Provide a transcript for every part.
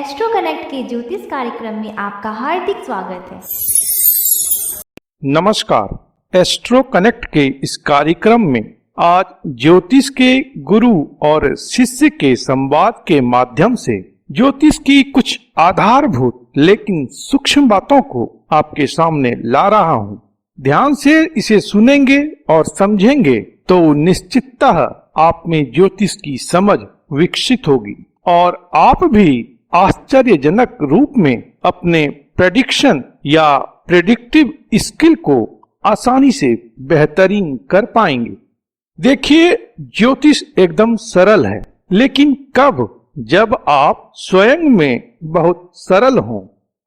Astro connect के ज्योतिष कार्यक्रम में आपका हार्दिक स्वागत है। नमस्कार, एस्ट्रो कनेक्ट के इस कार्यक्रम में आज ज्योतिष के गुरु और शिष्य के संवाद के माध्यम से ज्योतिष की कुछ आधारभूत लेकिन सूक्ष्म बातों को आपके सामने ला रहा हूँ। ध्यान से इसे सुनेंगे और समझेंगे तो निश्चिततः आप में ज्योतिष की समझ विकसित होगी और आप भी आश्चर्यजनक रूप में अपने प्रेडिक्शन या प्रेडिक्टिव स्किल को आसानी से बेहतरीन कर पाएंगे। देखिए, ज्योतिष एकदम सरल है, लेकिन कब? जब आप स्वयं में बहुत सरल हों।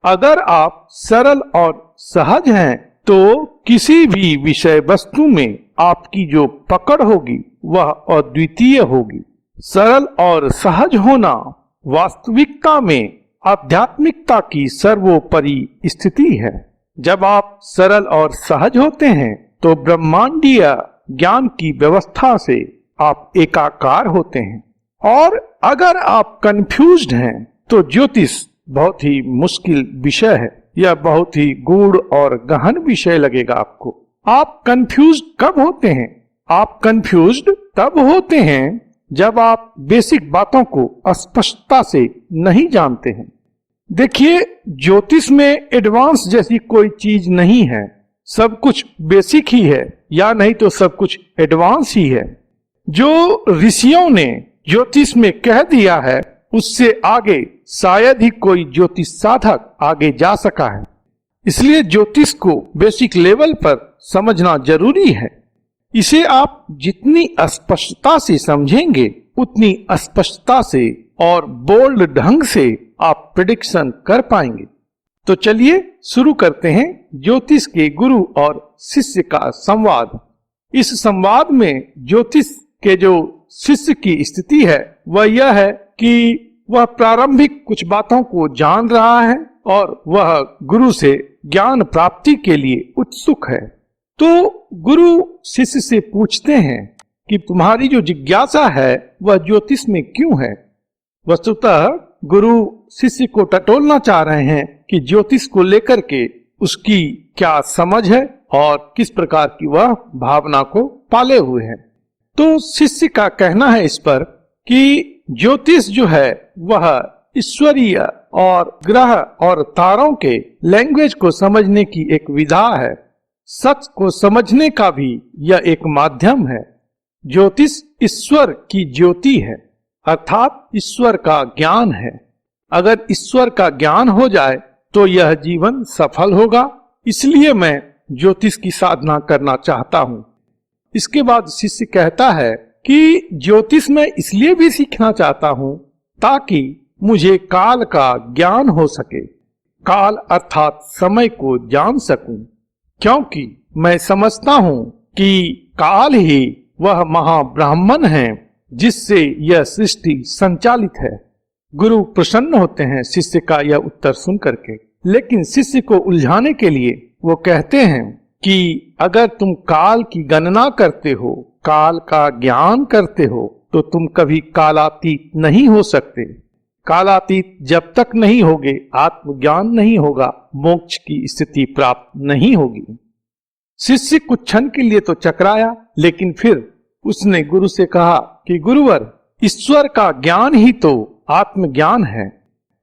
अगर आप सरल और सहज हैं तो किसी भी विषय वस्तु में आपकी जो पकड़ होगी वह अद्वितीय होगी। सरल और सहज होना वास्तविकता में आध्यात्मिकता की सर्वोपरि स्थिति है। जब आप सरल और सहज होते हैं तो ब्रह्मांडीय ज्ञान की व्यवस्था से आप एकाकार होते हैं। और अगर आप कंफ्यूज्ड हैं तो ज्योतिष बहुत ही मुश्किल विषय है, यह बहुत ही गूढ़ और गहन विषय लगेगा आपको। आप कंफ्यूज्ड कब होते हैं? आप कंफ्यूज्ड तब होते हैं जब आप बेसिक बातों को स्पष्टता से नहीं जानते हैं। देखिए, ज्योतिष में एडवांस जैसी कोई चीज नहीं है। सब कुछ बेसिक ही है, या नहीं तो सब कुछ एडवांस ही है। जो ऋषियों ने ज्योतिष में कह दिया है उससे आगे शायद ही कोई ज्योतिष साधक आगे जा सका है। इसलिए ज्योतिष को बेसिक लेवल पर समझना जरूरी है। इसे आप जितनी स्पष्टता से समझेंगे उतनी स्पष्टता से और बोल्ड ढंग से आप प्रेडिक्शन कर पाएंगे। तो चलिए शुरू करते हैं ज्योतिष के गुरु और शिष्य का संवाद। इस संवाद में ज्योतिष के जो शिष्य की स्थिति है वह यह है कि वह प्रारंभिक कुछ बातों को जान रहा है और वह गुरु से ज्ञान प्राप्ति के लिए उत्सुक है। तो गुरु शिष्य से पूछते हैं कि तुम्हारी जो जिज्ञासा है वह ज्योतिष में क्यों है। वस्तुतः गुरु शिष्य को टटोलना चाह रहे हैं कि ज्योतिष को लेकर के उसकी क्या समझ है और किस प्रकार की वह भावना को पाले हुए है। तो शिष्य का कहना है इस पर कि ज्योतिष जो है वह ईश्वरीय और ग्रह और तारों के लैंग्वेज को समझने की एक विधा है। सच को समझने का भी यह एक माध्यम है। ज्योतिष ईश्वर की ज्योति है, अर्थात ईश्वर का ज्ञान है। अगर ईश्वर का ज्ञान हो जाए तो यह जीवन सफल होगा। इसलिए मैं ज्योतिष की साधना करना चाहता हूँ। इसके बाद शिष्य कहता है कि ज्योतिष मैं इसलिए भी सीखना चाहता हूँ ताकि मुझे काल का ज्ञान हो सके। काल अर्थात समय को जान सकूं, क्योंकि मैं समझता हूँ कि काल ही वह महाब्राह्मण है जिससे यह सृष्टि संचालित है। गुरु प्रसन्न होते हैं शिष्य का यह उत्तर सुन करके, लेकिन शिष्य को उलझाने के लिए वो कहते हैं कि अगर तुम काल की गणना करते हो, काल का ज्ञान करते हो, तो तुम कभी कालातीत नहीं हो सकते। कालातीत जब तक नहीं होगे आत्मज्ञान नहीं होगा, मोक्ष की स्थिति प्राप्त नहीं होगी। शिष्य कुछ क्षण के लिए तो चकराया, लेकिन फिर उसने गुरु से कहा कि गुरुवर, ईश्वर का ज्ञान ही तो आत्मज्ञान है।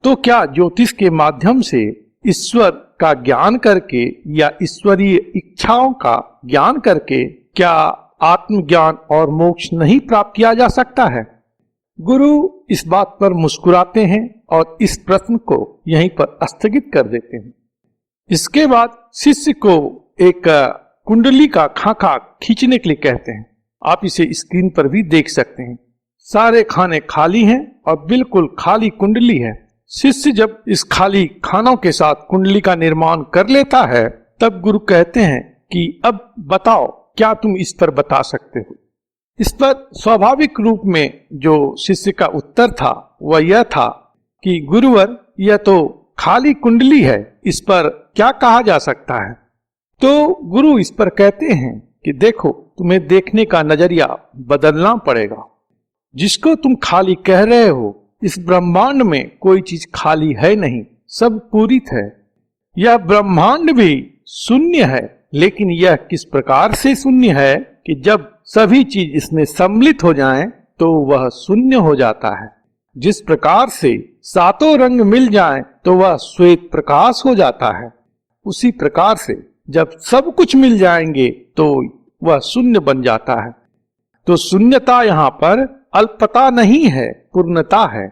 तो क्या ज्योतिष के माध्यम से ईश्वर का ज्ञान करके या ईश्वरीय इच्छाओं का ज्ञान करके क्या आत्मज्ञान और मोक्ष नहीं प्राप्त किया जा सकता है? गुरु इस बात पर मुस्कुराते हैं और इस प्रश्न को यहीं पर स्थगित कर देते हैं। इसके बाद शिष्य को एक कुंडली का खाका खींचने के लिए कहते हैं। आप इसे स्क्रीन पर भी देख सकते हैं। सारे खाने खाली हैं और बिल्कुल खाली कुंडली है। शिष्य जब इस खाली खानों के साथ कुंडली का निर्माण कर लेता है तब गुरु कहते हैं कि अब बताओ, क्या तुम इस पर बता सकते हो? इस पर स्वाभाविक रूप में जो शिष्य का उत्तर था वह यह था कि गुरुवर, यह तो खाली कुंडली है, इस पर क्या कहा जा सकता है? तो गुरु इस पर कहते हैं कि देखो, तुम्हें देखने का नजरिया बदलना पड़ेगा। जिसको तुम खाली कह रहे हो इस ब्रह्मांड में कोई चीज खाली है नहीं, सब पूरित है। यह ब्रह्मांड भी शून्य है, लेकिन यह किस प्रकार से शून्य है कि जब सभी चीज इसमें सम्मिलित हो जाएं तो वह शून्य हो जाता है। जिस प्रकार से सातों रंग मिल जाएं तो वह श्वेत प्रकाश हो जाता है, उसी प्रकार से जब सब कुछ मिल जाएंगे तो वह शून्य बन जाता है। तो शून्यता यहाँ पर अल्पता नहीं है, पूर्णता है।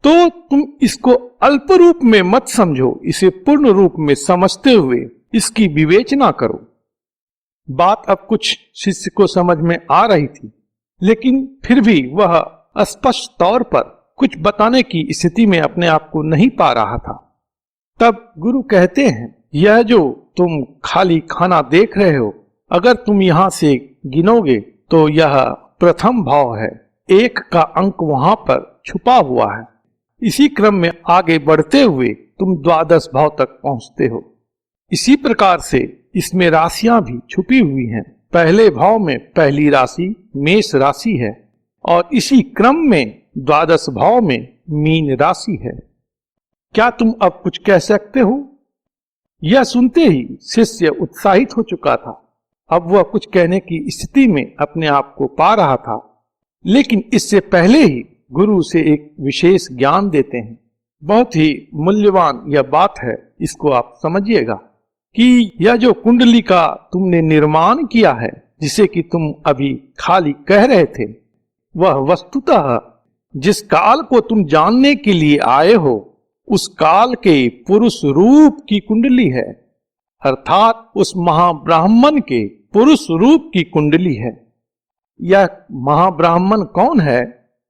तो तुम इसको अल्प रूप में मत समझो, इसे पूर्ण रूप में समझते हुए इसकी विवेचना करो। बात अब कुछ शिष्य को समझ में आ रही थी, लेकिन फिर भी वह स्पष्ट तौर पर कुछ बताने की स्थिति में अपने आप को नहीं पा रहा था। तब गुरु कहते हैं, यह जो तुम खाली खाना देख रहे हो, अगर तुम यहाँ से गिनोगे तो यह प्रथम भाव है, एक का अंक वहां पर छुपा हुआ है। इसी क्रम में आगे बढ़ते हुए तुम द्वादश भाव तक पहुंचते हो। इसी प्रकार से इसमें राशियां भी छुपी हुई हैं। पहले भाव में पहली राशि मेष राशि है और इसी क्रम में द्वादश भाव में मीन राशि है। क्या तुम अब कुछ कह सकते हो? यह सुनते ही शिष्य उत्साहित हो चुका था। अब वह कुछ कहने की स्थिति में अपने आप को पा रहा था, लेकिन इससे पहले ही गुरु से एक विशेष ज्ञान देते हैं। बहुत ही मूल्यवान यह बात है, इसको आप समझिएगा कि यह जो कुंडली का तुमने निर्माण किया है, जिसे कि तुम अभी खाली कह रहे थे, वह वस्तुतः जिस काल को तुम जानने के लिए आए हो, उस काल के पुरुष रूप की कुंडली है, अर्थात उस महाब्राह्मण के पुरुष रूप की कुंडली है। यह महाब्राह्मण कौन है?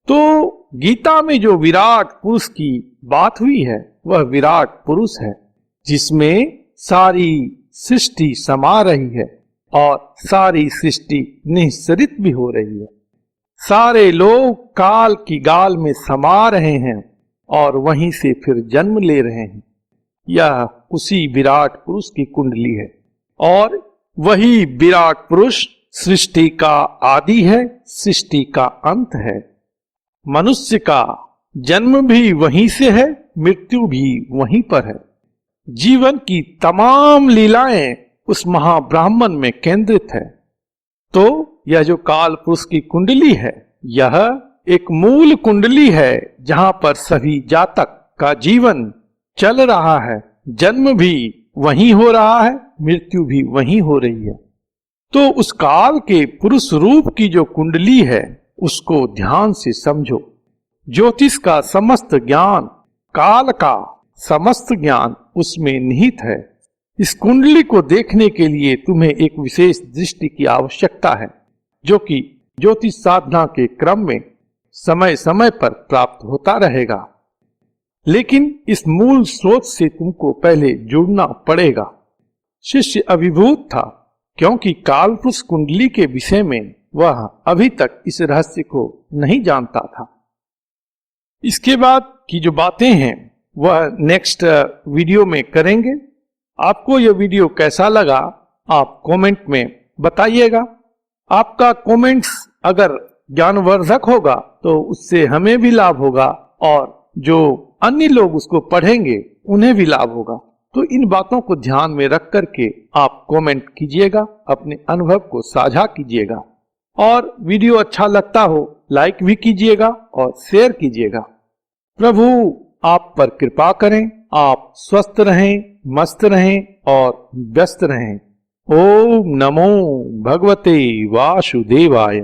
तो गीता में जो विराट पुरुष की बात हुई है, वह विराट पुरुष है, जिसमें सारी सृष्टि समा रही है और सारी सृष्टि निःसरित भी हो रही है। सारे लोग काल की गाल में समा रहे हैं और वहीं से फिर जन्म ले रहे हैं। यह उसी विराट पुरुष की कुंडली है और वही विराट पुरुष सृष्टि का आदि है, सृष्टि का अंत है। मनुष्य का जन्म भी वहीं से है, मृत्यु भी वहीं पर है। जीवन की तमाम लीलाएं उस महाब्राह्मण में केंद्रित है। तो यह जो काल पुरुष की कुंडली है, यह एक मूल कुंडली है जहां पर सभी जातक का जीवन चल रहा है। जन्म भी वहीं हो रहा है, मृत्यु भी वहीं हो रही है। तो उस काल के पुरुष रूप की जो कुंडली है, उसको ध्यान से समझो। ज्योतिष का समस्त ज्ञान, काल का समस्त ज्ञान उसमें निहित है। इस कुंडली को देखने के लिए तुम्हें एक विशेष दृष्टि की आवश्यकता है, जो कि ज्योतिष साधना के क्रम में समय समय पर प्राप्त होता रहेगा। लेकिन इस मूल स्रोत से तुमको पहले जुड़ना पड़ेगा। शिष्य अभिभूत था, क्योंकि कालपुरुष कुंडली के विषय में वह अभी तक इस रहस्य को नहीं जानता था। इसके बाद की जो बातें हैं वह नेक्स्ट वीडियो में करेंगे। आपको यह वीडियो कैसा लगा आप कमेंट में बताइएगा। आपका कमेंट्स अगर ज्ञानवर्धक होगा तो उससे हमें भी लाभ होगा और जो अन्य लोग उसको पढ़ेंगे उन्हें भी लाभ होगा। तो इन बातों को ध्यान में रख करके आप कमेंट कीजिएगा, अपने अनुभव को साझा कीजिएगा और वीडियो अच्छा लगता हो लाइक भी कीजिएगा और शेयर कीजिएगा। प्रभु आप पर कृपा करें, आप स्वस्थ रहें, मस्त रहें और व्यस्त रहें। ओम नमो भगवते वासुदेवाय।